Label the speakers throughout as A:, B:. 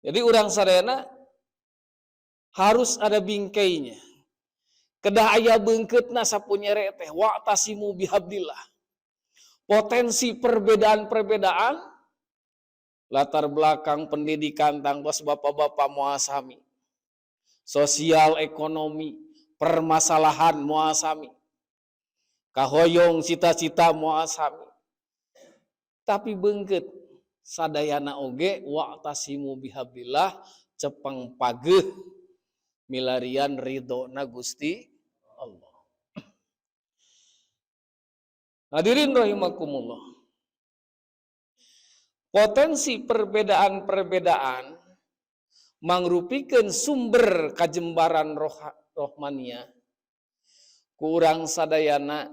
A: Jadi urang sadayana harus ada bingkainya. Kedah aya beungkeutna sapunyere teh wa'tasimu bihablillah. Potensi perbedaan-perbedaan latar belakang pendidikan tangtos bapak-bapak muasami. Sosial ekonomi, permasalahan muasami. Kahoyong cita-cita muasami. Tapi beungkeut sadayana oge wa'tasimu bihablillah cepeng pageuh milarian ridona Gusti Allah. Hadirin rahimakumullah. Potensi perbedaan-perbedaan mangrupikeun sumber kajembaran rohmania. Ku urang sadayana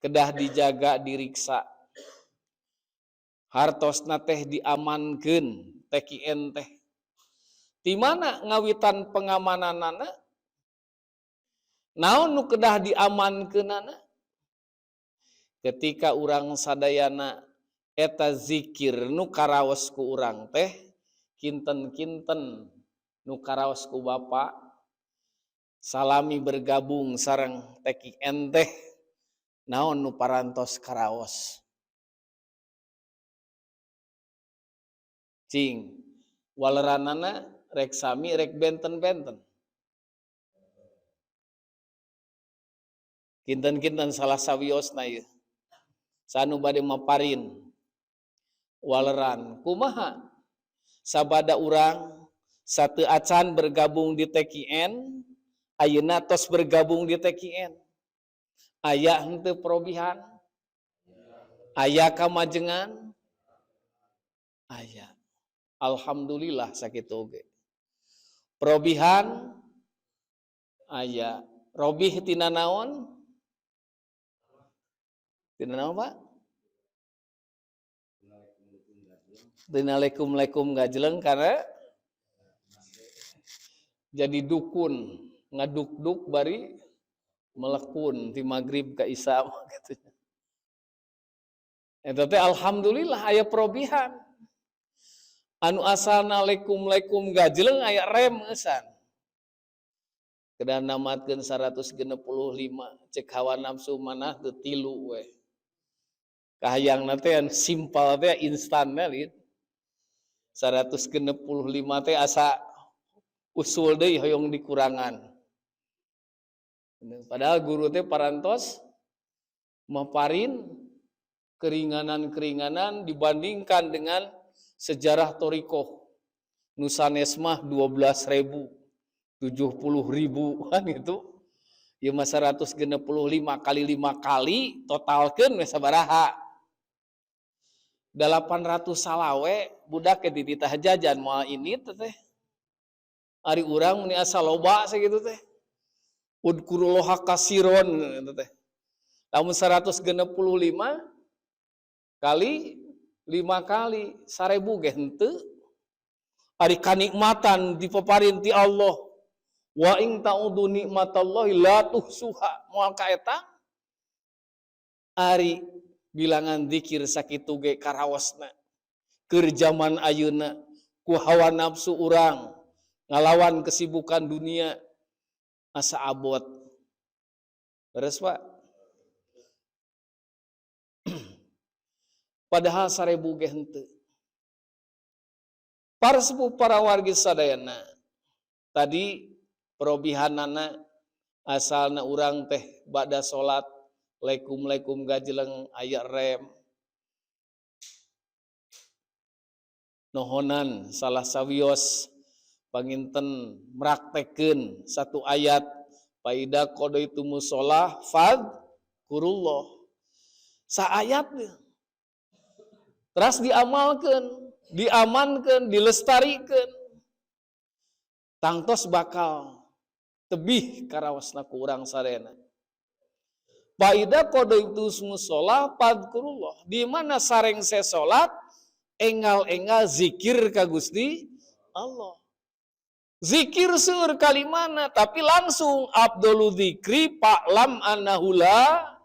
A: kedah dijaga diriksa. Hartosna teh diamankeun TKN teh. Di mana ngawitan pengamananana? Naon nu kedah diamankeunana? Ketika urang sadayana eta zikir nu karaos ku urang teh kinten-kinten nu karaos ku Bapa salami bergabung sareng TKN teh naon nu parantos karaos cing waleranana rek sami rek benten-benten kinten-kinten salah sawiosna ieu sanu bade maparin waleran kumaha sabada urang sateu acan bergabung di TKN ayeuna tos bergabung di TKN aya henteu perobihan aya kamajengan aya alhamdulillah sakitu oge perobihan aya robih tina naon Pak? Tina lekum gajleng karena jadi dukun ngaduk-duk bari melekun ti magrib ka isya gitu. Eta teh alhamdulillah aya perobihan. Anu asalna lekum gajleng aya rem eusan. Kedah namatkeun 165 cek hawa nafsu manah teu 3 we. Kahayangna teh simpel teh instan we 165 teh asa usul deui hoyong dikurangan. Padahal guru teh parantos maparin keringanan-keringanan dibandingkan dengan sejarah torikoh. Nu sanes mah 12.000, 70.000 kan gitu. Ieu mah 165 kali 5 kali totalkeun we sabaraha? 800 salawe budak ke di titah jajan moal ini teh. Ari urang mun asa loba sakitu teh. Udkurullaha kasiron teh. Lamun 165 kali 5 kali 1000 ge henteu. Ari kanikmatan dipaparin ti Allah. Wa in ta'udu nikmatallahi la tuhsuha. Moal ka eta ari bilangan zikir sakitu ge karaosna keur zaman ayeuna ku hawa nafsu urang ngalawan kesibukan dunia asa abot beres Pak padahal 1000 ge henteu para sepuh para wargi sadayana tadi perobihanana asalna urang teh bada salat lekum gajleng aya rem nohonan salah sawios panginten mraktekeun satu ayat faida qadaitu shalah fadkurullah sa ayat terus diamankeun dilestarikeun tangtos bakal tebih karaosna ku urang sadayana faida qadaitu shalah fadkurullah di mana sareng se salat engal-engal zikir ka Gusti Allah. Zikir seueur kalimana tapi langsung afdhalu dzikri fa'lam annahu la.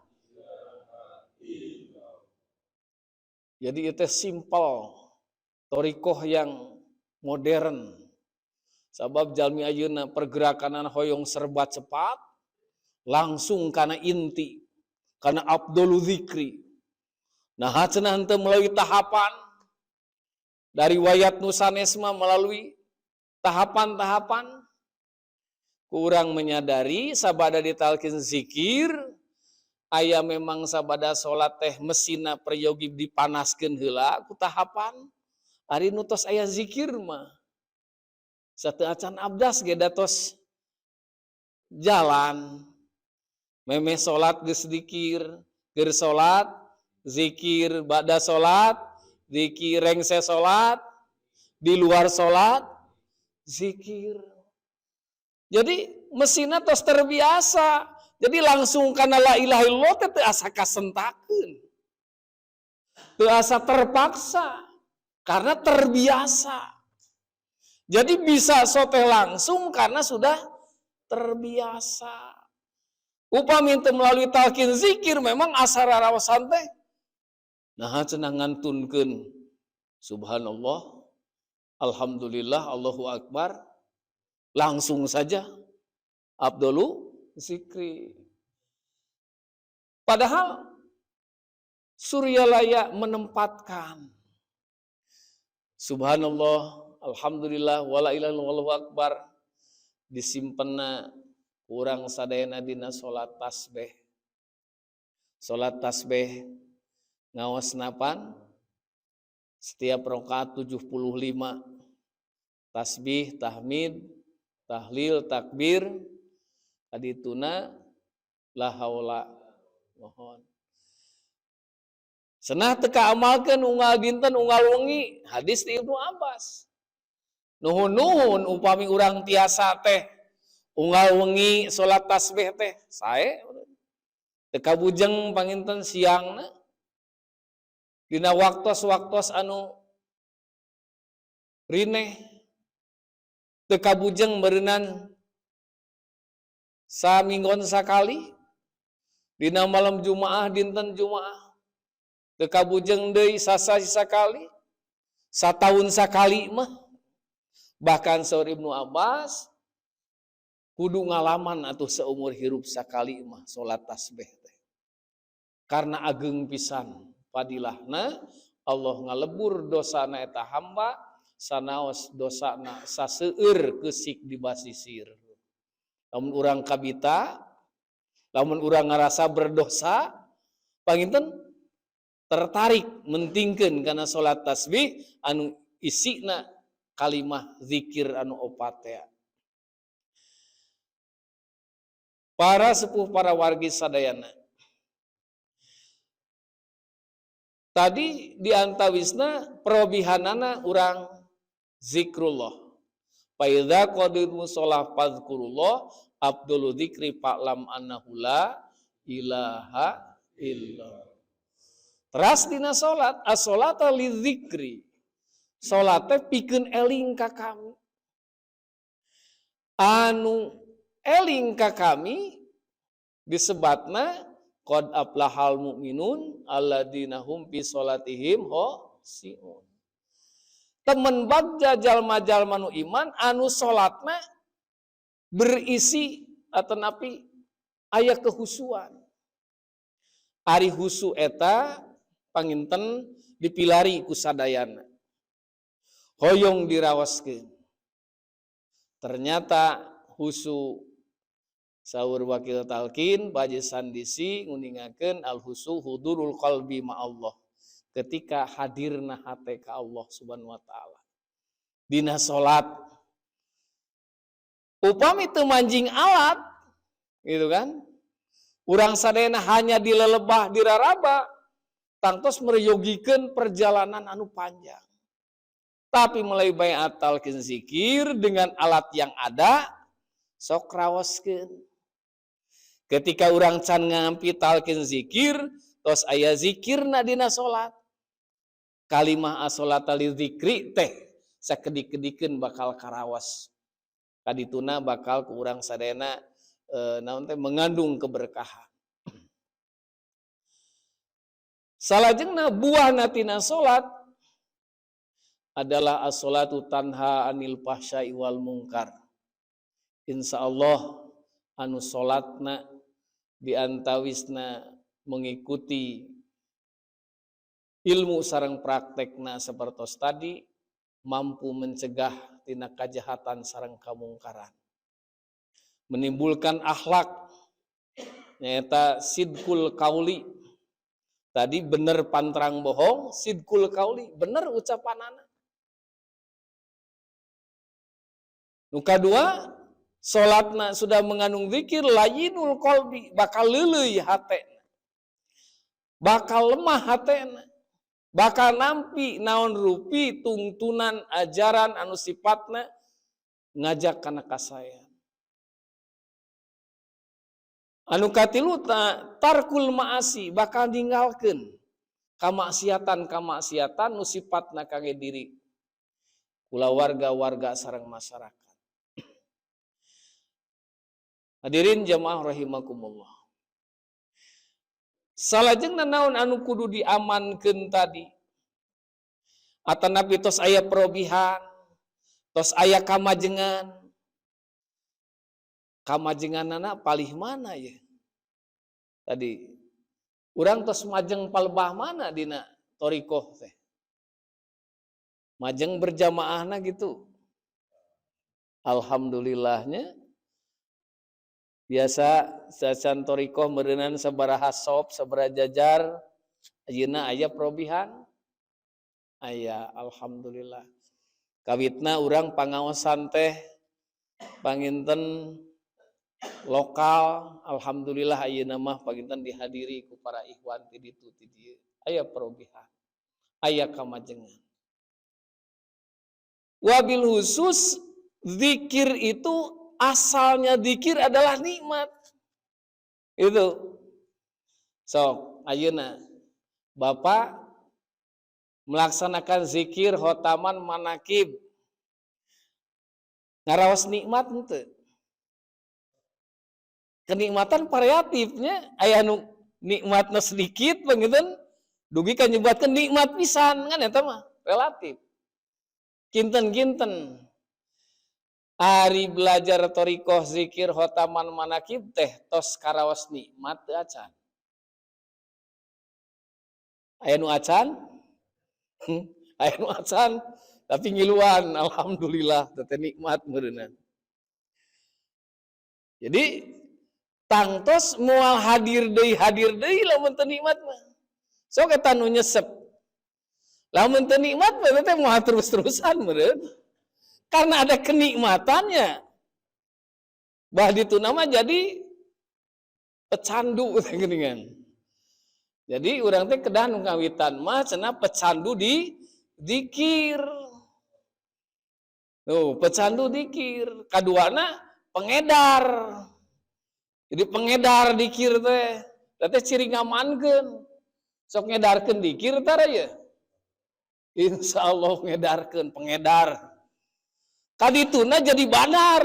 A: Jadi itu simpel. Torikoh yang modern. Sabab jalmi ayeuna pergerakan hoyong serba cepat, langsung kana inti, kana abdul zikri. Nah cenah henteu melalui tahapan dari wayat nusanesma melalui tahapan-tahapan. Kurang menyadari sabada ditalkin zikir, aya memang sabada salat teh mesina prayogi dipanaskeun heula ku tahapan. Ari nu tos aya zikir mah sateu acan abdas ge datos jalan. Memeh salat geus zikir, keur salat zikir, ba'da salat zikir, rengse salat, di luar salat zikir. Jadi mesinna tos terbiasa. Jadi langsung kana la ilaha illallah teh asa kasentakeun. Teu asa terpaksa karena terbiasa. Jadi bisa soteh langsung karena sudah terbiasa. Upami teu melalui talqin zikir memang asa raraosan teh nah cenah ngantunkeun subhanallah, alhamdulillah, Allahu akbar. Langsung saja abdulu zikri. Padahal Suryalaya menempatkan subhanallah, alhamdulillah, wala ilaha illallah, Allahu akbar disimpenna urang sadayana dina salat tasbih. Salat tasbih ngaos napan? Setiap rakaat 75. Tasbih, tahmid, tahlil, takbir, adituna la haula mohon. Senah teka amalkeun unggal dinten unggal wengi, hadis ti Ibnu Abbas. Nuhun-nuhun upami urang tiasa teh unggal wengi salat tasbih teh sae teka bujeng panginten siangna dina waktos-waktos anu rineh teka bujeng berenang saminggon sakali dina malam Jumaah dinten Jumaah teka bujeng deui sasasi sakali satahun sakali mah bahkan saur Ibnu Abbas kudu ngalaman atuh seumur hirup sakali mah salat tasbih teh karena ageng pisan padilahna Allah ngalebur dosana eta hamba sanaos dosana saseueur keusik dibasisir. Lamun urang kabita, lamun urang ngarasa berdosa, panginten tertarik mentingkeun kana salat tasbih anu isina kalimah zikir anu opat teh. Para sepuh para wargi sadayana. Tadi di antawisna perobihanana urang zikrullah. Fa idza qadimu shalah fadzkurullah abdul dzikri fa'lam annahu la ilaha illallah. Teras dina salat, as-salata lidzikri. Salat teh pikeun eling ka kami. Anu eling ka kami disebatna qad aflahal mu'minun alladzina hum fi sholatihim khashi'un. Temen bagja jalma-jalma nu iman anu salatna berisi atanapi aya kehusuan. Ari husu eta panginten dipilari ku sadayana. Hoyong dirawaskeun. Ternyata husu saur wakil talqin baje sandisi nguningakeun al husu hudurul qalbi ma Allah. Ketika hadirna hate ka Allah Subhanahu wa taala. Dina salat upami teu manjing alat gitu kan. Urang sadayana hanya dilelebah diraraba tangtos mereyogikeun perjalanan anu panjang. Tapi mulai baiat talqin zikir dengan alat yang ada sok raoskeun. Ketika urang can ngampi talqin zikir tos aya zikirna dina salat. Kalimah as-salata lidzikri teh sakedik-kedikeun bakal karawas. Kadituna bakal ku urang sadayana naon teh mengandung keberkahan. Salajengna buahna tina salat adalah as-salatu tanha anil fahsya'i wal munkar. Insyaallah anu salatna diantawisna mengikuti ilmu sareng praktekna sapertos tadi mampu mencegah tina kajahatan sareng kamungkaran. Menimbulkan akhlak nyata sidqul qauli. Tadi bener pantrang bohong, sidqul qauli, bener ucapanana. Nu kadua, salatna sudah mengandung zikir layyinul qalbi, bakal leuleuy hatena. Bakal lemah hatena. Bakal nampi naon rupi tuntunan ajaran anu sifatna ngajak kana kasayan. Anu katilu tarkul ma'asi, bakal ninggalkeun kamaksiatan nu sifatna kangge diri kula warga-warga sareng masyarakat. Hadirin jamaah rahimakumullah. Salajengna naon anu kudu diamankeun tadi? Atanapi tos aya perobihan, tos aya kamajengan. Kamajenganana palih mana ya? Tadi urang tos majeng palebah mana dina torikoh teh? Majeng berjamaahna gitu. Alhamdulillahnya biasa sacan torikoh meureunana sabaraha sop, sabaraha jajar, ayeuna aya perobihan. Aya, alhamdulillah. Kawitna urang pangaosan teh panginten lokal, alhamdulillah ayeuna mah panginten dihadiri ku para ikhwan ti ditu ti dieu. Aya perobihan. Aya kamajengan. Wabil khusus zikir itu asalnya zikir adalah nikmat. Itu. So, ayeuna Bapak melaksanakan zikir khotaman manakib. Ngaraos nikmat henteu. Kenikmatan variatifnya aya nu nikmatna sedikit panginten dugi ka nyebatkeun nikmat pisan kan eta mah relatif. Kinten-kinten ari belajar torikoh zikir khotaman manakib teh tos karaos nikmat teu acan. Aya nu acan? Aya nu acan tapi ngiluan alhamdulillah teh nikmat meureunna. Jadi tangtos moal hadir deui lamun teu nikmat mah. Sok eta nu nyesep. Lamun teu nikmat mah teh moal terus-terusan meureun. Karena ada kenikmatannya. Bah ditu nama jadi pecandu geuningan. Jadi urang teh kedah nu ngawitan mah cenah pecandu di zikir. Tuh, pecandu zikir. Kaduana pengedar. Jadi pengedar zikir teh, teh ciri ngamankeun. Sok ngedarkeun zikir tara ya. Insyaallah ngedarkeun pengedar. Kadituna jadi banar.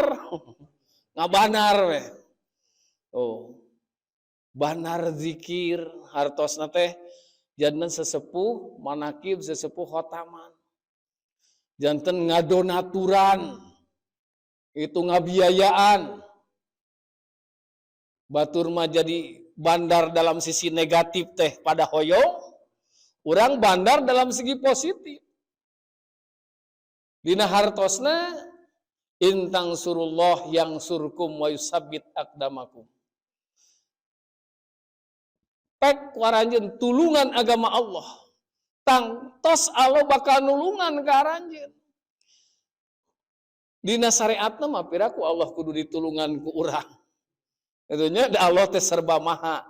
A: Ngabanar we. Oh. Banar zikir hartosna teh janten sesepuh manakib sesepuh khotaman. Janten ngadonaturan. Itu ngabiayaan. Batur mah jadi bandar dalam sisi negatif teh pada hoyong, urang bandar dalam segi positif. Dina hartosna intang surullah yang surkum wa yusabbit aqdamakum. Pek waranjeun tulungan agama Allah. Tangtos Allah bakal nulungan ka aranjeun. Dina syariatna mah piraku Allah kudu ditulungan ku urang. Itunya Allah teh serba maha.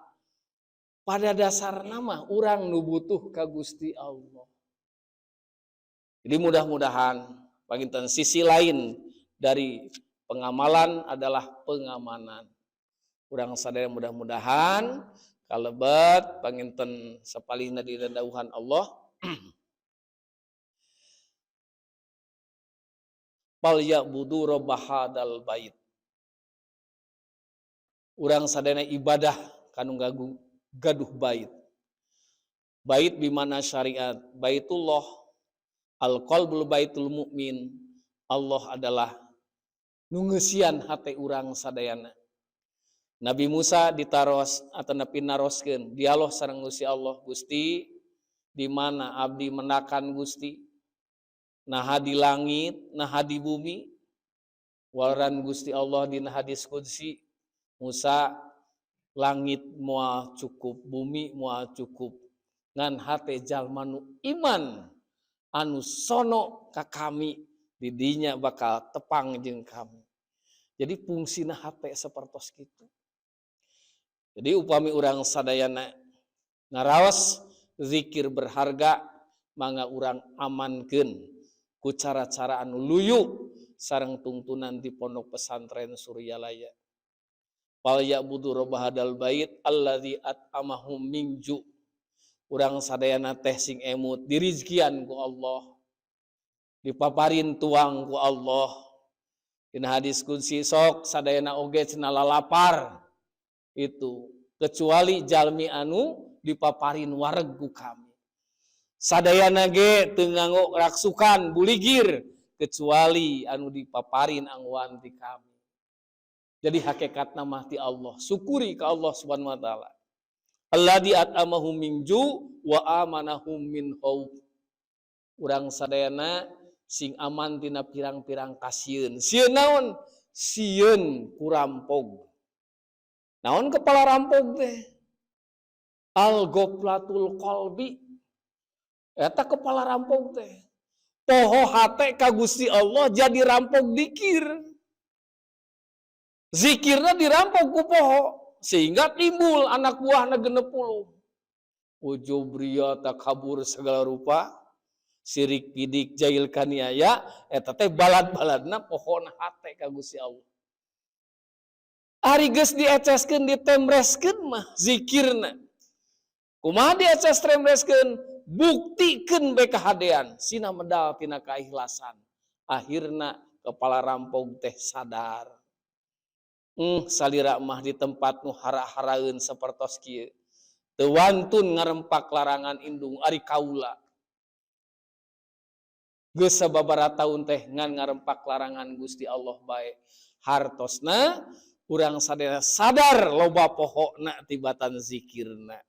A: Pada dasarna mah urang nu butuh ka Gusti Allah. Jadi mudah-mudahan panginten sisi lain dari pengamalan adalah pengamanan. Urang sadaya mudah-mudahan kalebet panginten sapalihna di dadauhan Allah. Fal ya'budu rabb hadzal bait. Urang sadayana ibadah kanu gaduh bait. Bait bimana syariat. Baitullah Al-qalbul baitul mukmin. Allah adalah nungesian hati urang sadayana. Nabi Musa ditaros atau Nabi naroskeun dialog sareng Gusti Allah, Gusti di mana abdi menakan Gusti, naha di langit, naha di bumi. Waran Gusti Allah dina hadis qudsi, Musa langit moal cukup, bumi moal cukup. Ngan hate jalma nu iman anu sono ka kami didinya bakal tepang jeung kami. Jadi fungsina hate sapertos kitu. Jadi upami urang sadayana ngaraos zikir berharga mangga urang amankeun ku cara-cara anu luyu sareng tuntunan di pondok pesantren Suryalaya. Fal ya'budu rabb hadal bait allazi at'amahum min ju'. Urang sadayana teh sing emut dirizkian ku Allah, dipaparin tuang ku Allah. Dina hadis qudsi sok sadayana oge cenah lalapar itu kecuali jalmi anu dipaparin wareg ku kami. Sadayana ge teu nganggo raksukan buligir kecuali anu dipaparin angwan ti kami. Jadi hakikatna mah ti Allah. Syukuri ka Allah Subhanahu wa taala. Alladzi at'amahum min ju' wa amanahum min khauf. Urang sadayana sing aman tina pirang-pirang kasieun. Sieun naon? Sieun ku rampog. Naon kepala rampog teh? Al-ghaflatul qalbi. Eta kepala rampog teh. Poho hate ka Gusti Allah jadi rampog dikir. Zikirna dirampog ku poho sehingga timbul anak buahna 60. Ujubria takabur segala rupa, sirik pidik jail kaniaya, eta teh balad-baladna pohona hate ka Gusti Allah. Ari geus dieceskeun ditemreskeun mah zikirna. Kumaha dieces temreskeun? Buktikeun bae kahadean, sina medal tina kaikhlasan. Akhirna kepala rampog teh sadar. Salira mah di tempat nu hara-haraeun sapertos kieu. Teu wantun ngarempak larangan indung ari kaula. Geus sababaraha taun teh ngan ngarempak larangan Gusti Allah bae. Hartosna urang sadaya sadar loba pohona tibatan zikirna.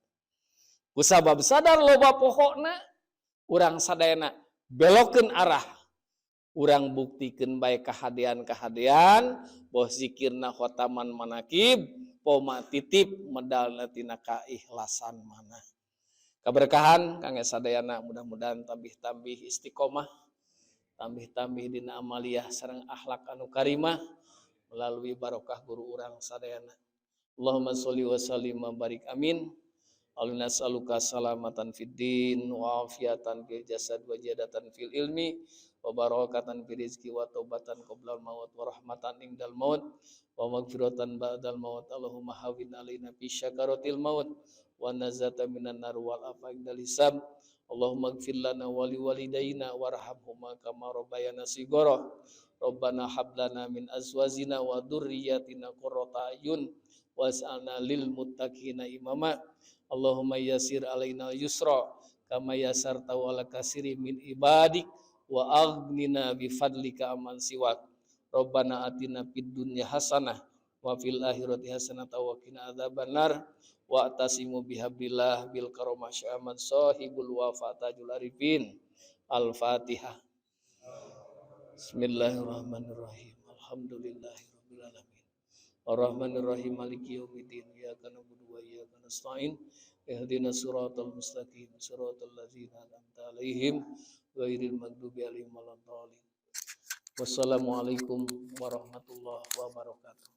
A: Kusabab sadar loba pohona urang sadayana belokeun arah. Urang buktikeun bae kahadean-kahadean boh zikirna khotaman manakib poma titip medalna tina kaikhlasan manah. Kaberkahan kangge sadayana mudah-mudahan tambih-tambih istiqomah, tambih-tambih dina amaliyah sareng akhlak anu karimah melalui barokah guru urang sadayana. Allahumma sholli wa sallim wa barik amin. Alina saluka salamatan fid din wa afiatan fil jasad wa jadatan fil ilmi wa barakatan fil rizqi wa taubatan qoblal maut wa rahmatan indal maut wa maghfiratan ba'dal maut. Allahumma hawwin alaina fi syakaratil maut wa nazata minan nar wal afaqdal hisab. Allahumma ighfir lana wa li walidayna warhamhuma kama rabbayana shighara. Rabbana hab lana min azwajina wa dzurriyyatina qurrata a'yun was'alna lil muttaqina imama. Allahumma yassir alaina yusra kama yassarta ala kasiri min ibadik wa aghnina bi fadlika amman siwak. Rabbana atina fid dunya hasanah wa fil akhirati hasanah wa qina adzabannar wa atasimu bihablillah bil karamah syaman sahibul wafatajul arifin. Al-Fatihah. Bismillahirrahmanirrahim. Alhamdulillahirabbil alamin. Ar-Rahmanir Rahim Maliki Yaumiddin. Iyyaka na'budu wa iyyaka nasta'in. Ihdinas siratal mustaqim. Siratal ladzina an'amta 'alaihim ghairil maghdubi 'alaihim waladdallin. Wassalamualaikum warahmatullahi wabarakatuh.